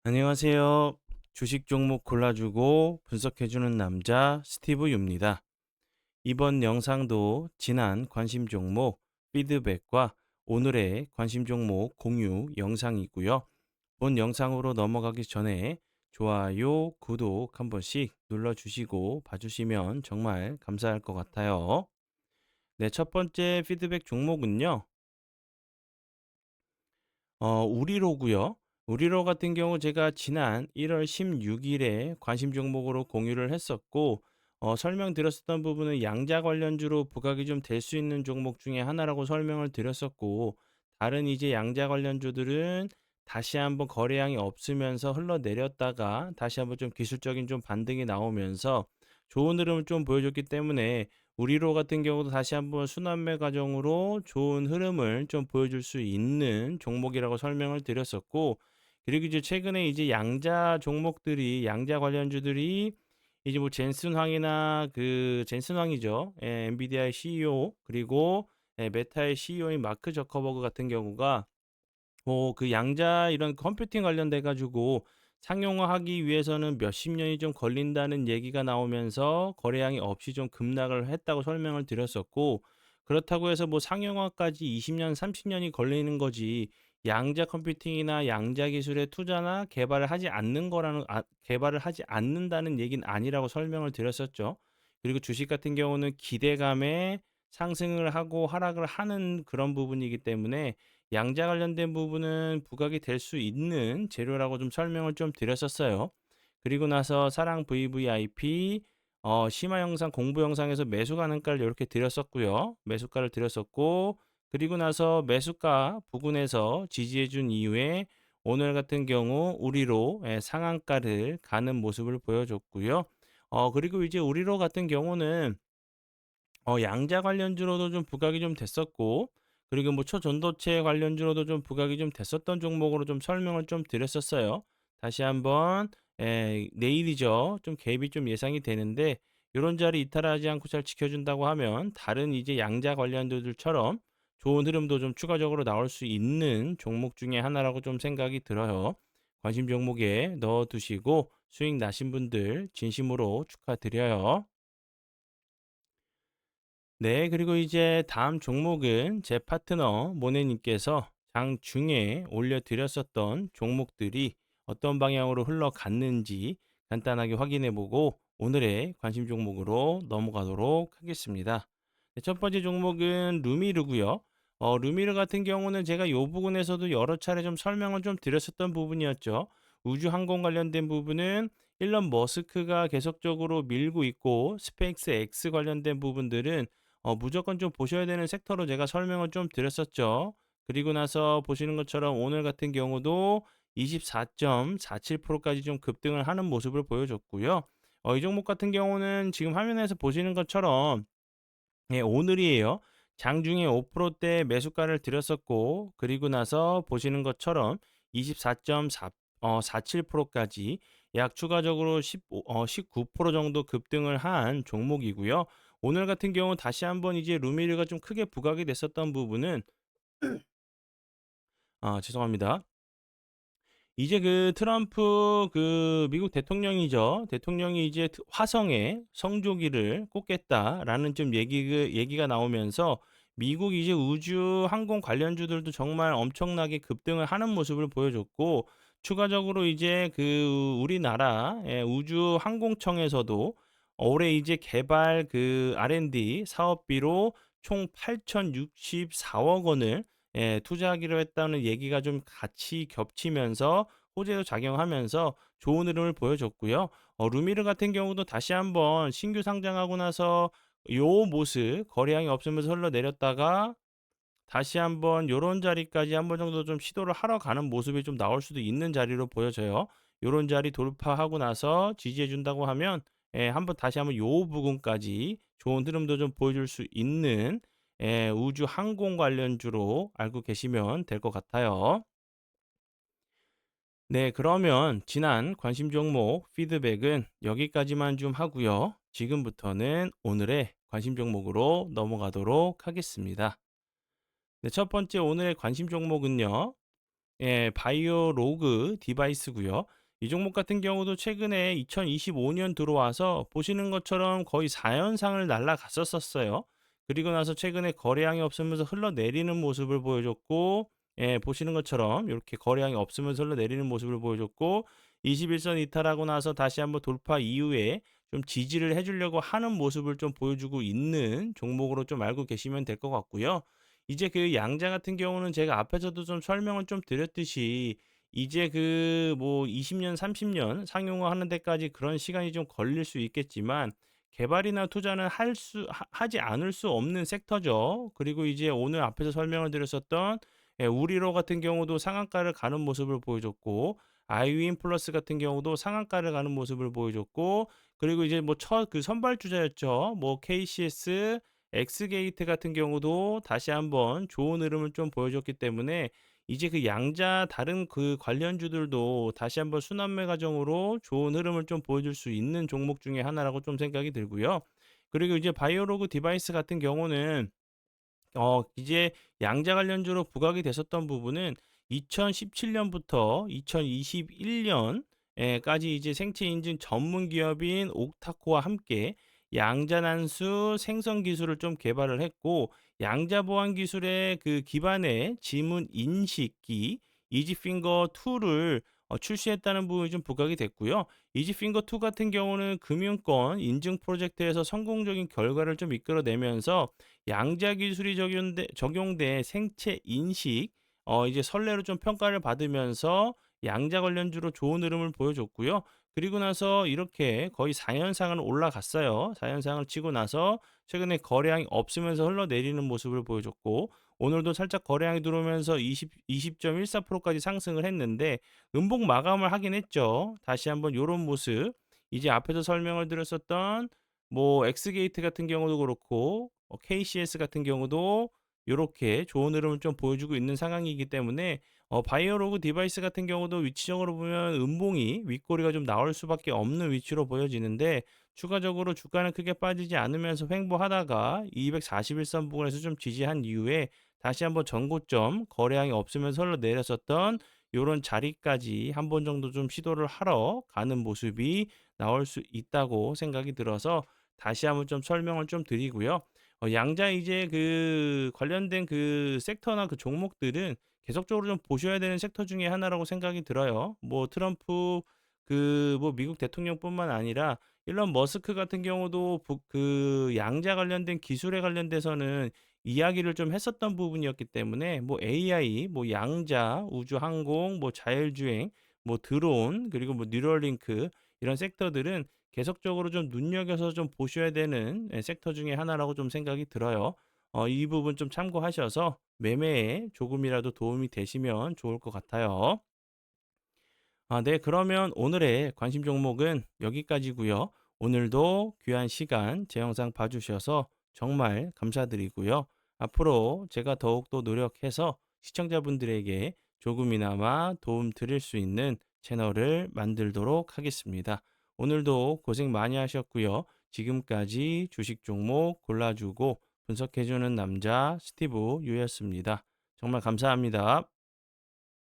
안녕하세요. 주식 종목 골라주고 분석해주는 남자 스티브 유입니다. 이번 영상도 지난 관심 종목 피드백과 오늘의 관심 종목 공유 영상이고요. 본 영상으로 넘어가기 전에 좋아요, 구독 한 번씩 눌러주시고 봐주시면 정말 감사할 것 같아요. 네, 첫 번째 피드백 종목은요. 우리로고요. 우리로 같은 경우 제가 지난 1월 16일에 관심 종목으로 공유를 했었고 설명드렸었던 부분은 양자 관련주로 부각이 좀 될 수 있는 종목 중에 하나라고 설명을 드렸었고 다른 이제 양자 관련주들은 다시 한번 거래량이 없으면서 흘러내렸다가 다시 한번 좀 기술적인 좀 반등이 나오면서 좋은 흐름을 좀 보여줬기 때문에 우리로 같은 경우도 다시 한번 순환매 과정으로 좋은 흐름을 좀 보여줄 수 있는 종목이라고 설명을 드렸었고, 그리고 이제 최근에 이제 양자 종목들이, 양자 관련주들이 이제 뭐 젠슨황이나 그 젠슨황이죠. 예, 엔비디아의 CEO, 그리고 메타의 CEO인 마크 저커버그 같은 경우가 그 양자 이런 컴퓨팅 관련돼 가지고 상용화하기 위해서는 몇십 년이 좀 걸린다는 얘기가 나오면서 거래량이 없이 좀 급락을 했다고 설명을 드렸었고, 그렇다고 해서 뭐 상용화까지 20년, 30년이 걸리는 거지 양자 컴퓨팅이나 양자 기술의 투자나 개발을 하지 않는 거라는 개발을 하지 않는다는 얘기는 아니라고 설명을 드렸었죠. 그리고 주식 같은 경우는 기대감에 상승을 하고 하락을 하는 그런 부분이기 때문에 양자 관련된 부분은 부각이 될 수 있는 재료라고 좀 설명을 좀 드렸었어요. 그리고 나서 사랑 VVIP 심화 영상 공부 영상에서 매수 가능가를 이렇게 드렸었고요. 매수가를 드렸었고, 그리고 나서 매수가 부근에서 지지해 준 이후에 오늘 같은 경우 우리로 상한가를 가는 모습을 보여줬고요. 그리고 이제 우리로 같은 경우는 양자 관련주로도 좀 부각이 좀 됐었고, 그리고 뭐 초전도체 관련주로도 좀 부각이 좀 됐었던 종목으로 좀 설명을 좀 드렸었어요. 다시 한번 내일이죠. 좀 갭이 좀 예상이 되는데 요런 자리 이탈하지 않고 잘 지켜준다고 하면 다른 이제 양자 관련주들처럼 좋은 흐름도 좀 추가적으로 나올 수 있는 종목 중에 하나라고 좀 생각이 들어요. 관심 종목에 넣어 두시고 수익 나신 분들 진심으로 축하드려요. 네, 그리고 이제 다음 종목은 제 파트너 모네님께서 장중에 올려드렸었던 종목들이 어떤 방향으로 흘러갔는지 간단하게 확인해 보고 오늘의 관심 종목으로 넘어가도록 하겠습니다. 네, 첫 번째 종목은 루미르고요. 루미르 같은 경우는 제가 이 부분에서도 여러 차례 좀 설명을 좀 드렸었던 부분이었죠. 우주항공 관련된 부분은 일론 머스크가 계속적으로 밀고 있고 스페이스 X 관련된 부분들은 무조건 좀 보셔야 되는 섹터로 제가 설명을 좀 드렸었죠. 그리고 나서 보시는 것처럼 오늘 같은 경우도 24.47%까지 좀 급등을 하는 모습을 보여줬고요. 이 종목 같은 경우는 지금 화면에서 보시는 것처럼 오늘이에요. 장중에 5%대 매수가를 드렸었고, 그리고 나서 보시는 것처럼 24.47%까지 약 추가적으로 19% 정도 급등을 한 종목이고요. 오늘 같은 경우 다시 한번 이제 루미르가 좀 크게 부각이 됐었던 부분은 죄송합니다. 이제 그 트럼프 그 미국 대통령이죠. 대통령이 이제 화성에 성조기를 꽂겠다라는 좀 얘기가 나오면서 미국 이제 우주 항공 관련주들도 정말 엄청나게 급등을 하는 모습을 보여줬고, 추가적으로 이제 그 우리나라 우주 항공청에서도 올해 이제 개발 그 R&D 사업비로 총 8,064억 원을 투자하기로 했다는 얘기가 좀 같이 겹치면서 호재로 작용하면서 좋은 흐름을 보여줬고요. 루미르 같은 경우도 다시 한번 신규 상장하고 나서 요 모습 거래량이 없으면서 흘러내렸다가 다시 한번 요런 자리까지 한번 정도 좀 시도를 하러 가는 모습이 좀 나올 수도 있는 자리로 보여져요. 요런 자리 돌파하고 나서 지지해 준다고 하면 한번 다시 한번 요 부분까지 좋은 흐름도 좀 보여줄 수 있는 우주 항공 관련주로 알고 계시면 될 것 같아요. 네, 그러면 지난 관심 종목 피드백은 여기까지만 좀 하고요. 지금부터는 오늘의 관심 종목으로 넘어가도록 하겠습니다. 네, 첫 번째 오늘의 관심 종목은요. 예, 바이오 로그 디바이스고요. 이 종목 같은 경우도 최근에 2025년 들어와서 보시는 것처럼 거의 4연상을 날아갔었어요. 그리고 나서 최근에 거래량이 없으면서 흘러내리는 모습을 보여줬고, 예, 보시는 것처럼 이렇게 거래량이 없으면서 흘러내리는 모습을 보여줬고, 21선 이탈하고 나서 다시 한번 돌파 이후에 좀 지지를 해주려고 하는 모습을 좀 보여주고 있는 종목으로 좀 알고 계시면 될 것 같고요. 이제 그 양자 같은 경우는 제가 앞에서도 좀 설명을 좀 드렸듯이 이제 그 뭐 20년, 30년 상용화하는 데까지 그런 시간이 좀 걸릴 수 있겠지만 개발이나 투자는 하지 않을 수 없는 섹터죠. 그리고 이제 오늘 앞에서 설명을 드렸었던 우리로 같은 경우도 상한가를 가는 모습을 보여줬고 아이윈 플러스 같은 경우도 상한가를 가는 모습을 보여줬고 그리고 이제 뭐 첫 그 선발주자였죠. 뭐 KCS 엑스게이트 같은 경우도 다시 한번 좋은 흐름을 좀 보여줬기 때문에 이제 그 양자 다른 그 관련주들도 다시 한번 순환매 과정으로 좋은 흐름을 좀 보여줄 수 있는 종목 중에 하나라고 좀 생각이 들고요. 그리고 이제 바이오로그 디바이스 같은 경우는 이제 양자 관련주로 부각이 됐었던 부분은 2017년부터 2021년 까지 이제 생체 인증 전문 기업인 옥타코와 함께 양자 난수 생성 기술을 좀 개발을 했고 양자 보안 기술의 그 기반의 지문 인식기 이지핑거 2를 출시했다는 부분이 좀 부각이 됐고요. 이지핑거 2 같은 경우는 금융권 인증 프로젝트에서 성공적인 결과를 좀 이끌어내면서 양자 기술이 적용된 생체 인식 이제 선례로 좀 평가를 받으면서 양자 관련주로 좋은 흐름을 보여줬고요. 그리고 나서 이렇게 거의 4연상을 올라갔어요. 4연상을 치고 나서 최근에 거래량이 없으면서 흘러내리는 모습을 보여줬고 오늘도 살짝 거래량이 들어오면서 20.14%까지 상승을 했는데 음봉 마감을 하긴 했죠. 다시 한번 요런 모습 이제 앞에서 설명을 드렸었던 뭐 엑스게이트 같은 경우도 그렇고 KCS 같은 경우도 요렇게 좋은 흐름을 좀 보여주고 있는 상황이기 때문에 바이오로그 디바이스 같은 경우도 위치적으로 보면 음봉이 윗꼬리가 좀 나올 수밖에 없는 위치로 보여지는데 추가적으로 주가는 크게 빠지지 않으면서 횡보하다가 241선 부근에서 좀 지지한 이후에 다시 한번 전고점 거래량이 없으면서 흘러내렸었던 요런 자리까지 한 번 정도 좀 시도를 하러 가는 모습이 나올 수 있다고 생각이 들어서 다시 한번 좀 설명을 좀 드리고요. 양자 이제 그 관련된 그 섹터나 그 종목들은 계속적으로 좀 보셔야 되는 섹터 중에 하나라고 생각이 들어요. 뭐 트럼프 그 뭐 미국 대통령뿐만 아니라 일론 머스크 같은 경우도 그 양자 관련된 기술에 관련돼서는 이야기를 좀 했었던 부분이었기 때문에 뭐 AI, 뭐 양자, 우주 항공, 뭐 자율주행, 뭐 드론, 그리고 뭐 뉴럴링크 이런 섹터들은 계속적으로 좀 눈여겨서 좀 보셔야 되는 섹터 중에 하나라고 좀 생각이 들어요. 이 부분 좀 참고하셔서 매매에 조금이라도 도움이 되시면 좋을 것 같아요. 네. 그러면 오늘의 관심 종목은 여기까지고요. 오늘도 귀한 시간 제 영상 봐주셔서 정말 감사드리고요. 앞으로 제가 더욱더 노력해서 시청자분들에게 조금이나마 도움 드릴 수 있는 채널을 만들도록 하겠습니다. 오늘도 고생 많이 하셨고요. 지금까지 주식 종목 골라주고 분석해주는 남자 스티브 유였습니다. 정말 감사합니다.